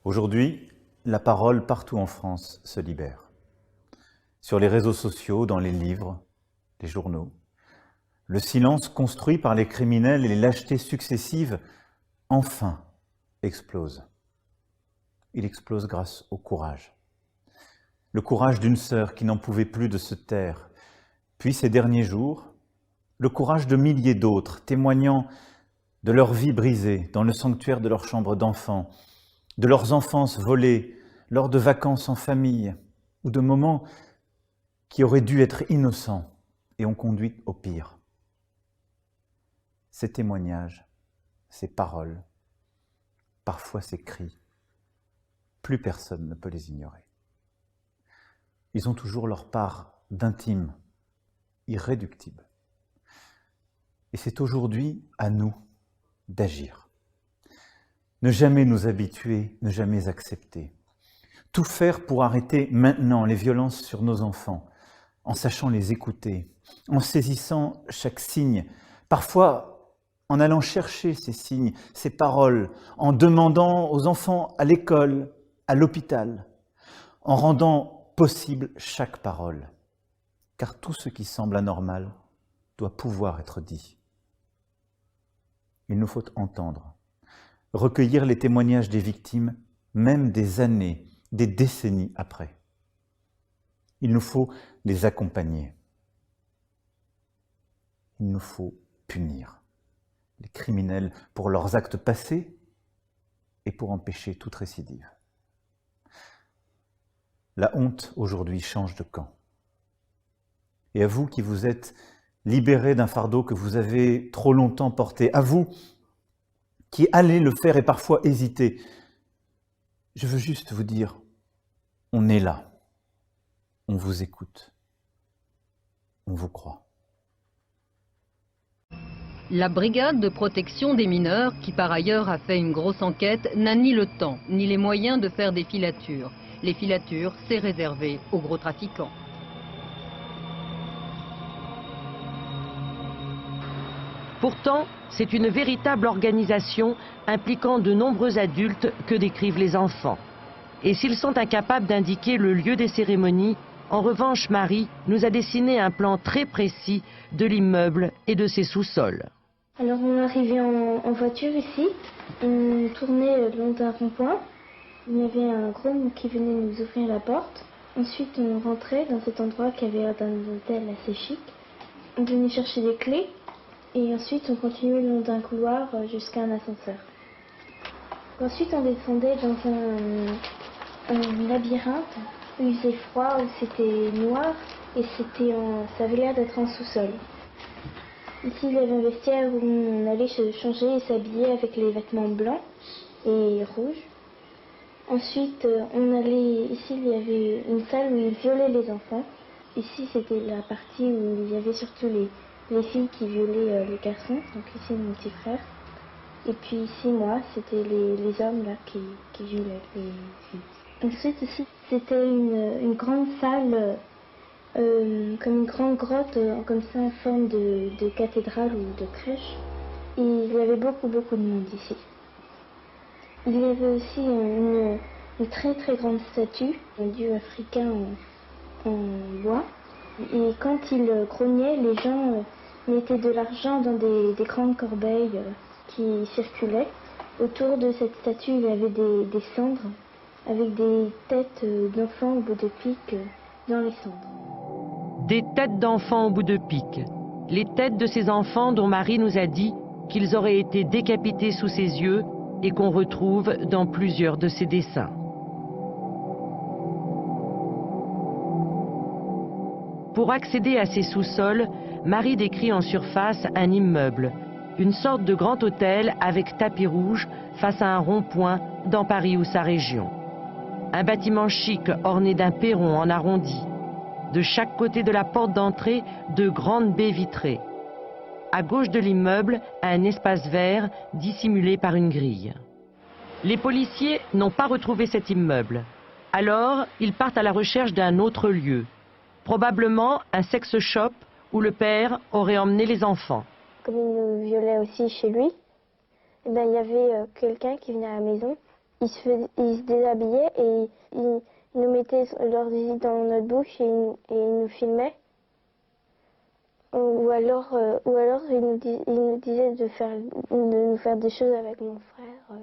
Aujourd'hui, la parole partout en France se libère. Sur les réseaux sociaux, dans les livres, les journaux, le silence construit par les criminels et les lâchetés successives, enfin, explose. Il explose grâce au courage. Le courage d'une sœur qui n'en pouvait plus de se taire. Puis ces derniers jours, le courage de milliers d'autres, témoignant de leur vie brisée dans le sanctuaire de leur chambre d'enfant, de leurs enfances volées lors de vacances en famille ou de moments qui auraient dû être innocents et ont conduit au pire. Ces témoignages, ces paroles, parfois ces cris, plus personne ne peut les ignorer. Ils ont toujours leur part d'intime, irréductible. Et c'est aujourd'hui à nous d'agir. Ne jamais nous habituer, ne jamais accepter. Tout faire pour arrêter maintenant les violences sur nos enfants, en sachant les écouter, en saisissant chaque signe, parfois en allant chercher ces signes, ces paroles, en demandant aux enfants à l'école, à l'hôpital, en rendant possible chaque parole. Car tout ce qui semble anormal doit pouvoir être dit. Il nous faut entendre, recueillir les témoignages des victimes, même des années, des décennies après. Il nous faut les accompagner. Il nous faut punir les criminels pour leurs actes passés et pour empêcher toute récidive. La honte aujourd'hui change de camp. Et à vous qui vous êtes libérés d'un fardeau que vous avez trop longtemps porté, à vous qui allez le faire et parfois hésiter, je veux juste vous dire, on est là, on vous écoute, on vous croit. La brigade de protection des mineurs, qui par ailleurs a fait une grosse enquête, n'a ni le temps ni les moyens de faire des filatures. Les filatures, c'est réservé aux gros trafiquants. Pourtant, c'est une véritable organisation impliquant de nombreux adultes que décrivent les enfants. Et s'ils sont incapables d'indiquer le lieu des cérémonies, en revanche, Marie nous a dessiné un plan très précis de l'immeuble et de ses sous-sols. Alors on est arrivé en voiture ici, on tournait le long d'un rond-point, il y avait un groom qui venait nous ouvrir la porte. Ensuite on rentrait dans cet endroit qui avait l'air d'un hôtel assez chic. On venait chercher des clés et ensuite on continuait le long d'un couloir jusqu'à un ascenseur. Ensuite on descendait dans un labyrinthe où il faisait froid, où c'était noir et ça avait l'air d'être en sous-sol. Ici, il y avait un vestiaire où on allait se changer et s'habiller avec les vêtements blancs et rouges. Ensuite, ici, il y avait une salle où ils violaient les enfants. Ici, c'était la partie où il y avait surtout les filles qui violaient les garçons. Donc ici, mon petit frère. Et puis ici, moi, c'était les hommes là qui violaient les filles. Ensuite, ici, c'était une grande salle comme une grande grotte, comme ça en forme de cathédrale ou de crèche. Et il y avait beaucoup de monde ici. Il y avait aussi une très très grande statue, un dieu africain en bois. Et quand il grognait, les gens mettaient de l'argent dans des grandes corbeilles qui circulaient. Autour de cette statue, il y avait des cendres avec des têtes d'enfants au bout de pique dans les cendres. Des têtes d'enfants au bout de pique. Les têtes de ces enfants dont Marie nous a dit qu'ils auraient été décapités sous ses yeux et qu'on retrouve dans plusieurs de ses dessins. Pour accéder à ces sous-sols, Marie décrit en surface un immeuble, une sorte de grand hôtel avec tapis rouge face à un rond-point dans Paris ou sa région. Un bâtiment chic orné d'un perron en arrondi. De chaque côté de la porte d'entrée, de grandes baies vitrées. À gauche de l'immeuble, un espace vert dissimulé par une grille. Les policiers n'ont pas retrouvé cet immeuble. Alors, ils partent à la recherche d'un autre lieu. Probablement un sex shop où le père aurait emmené les enfants. Comme il nous violait aussi chez lui, il y avait quelqu'un qui venait à la maison ils se déshabillaient et ils nous mettaient leurs zizi dans notre bouche et ils nous filmaient. Ou alors ils nous disaient de nous faire des choses avec mon frère.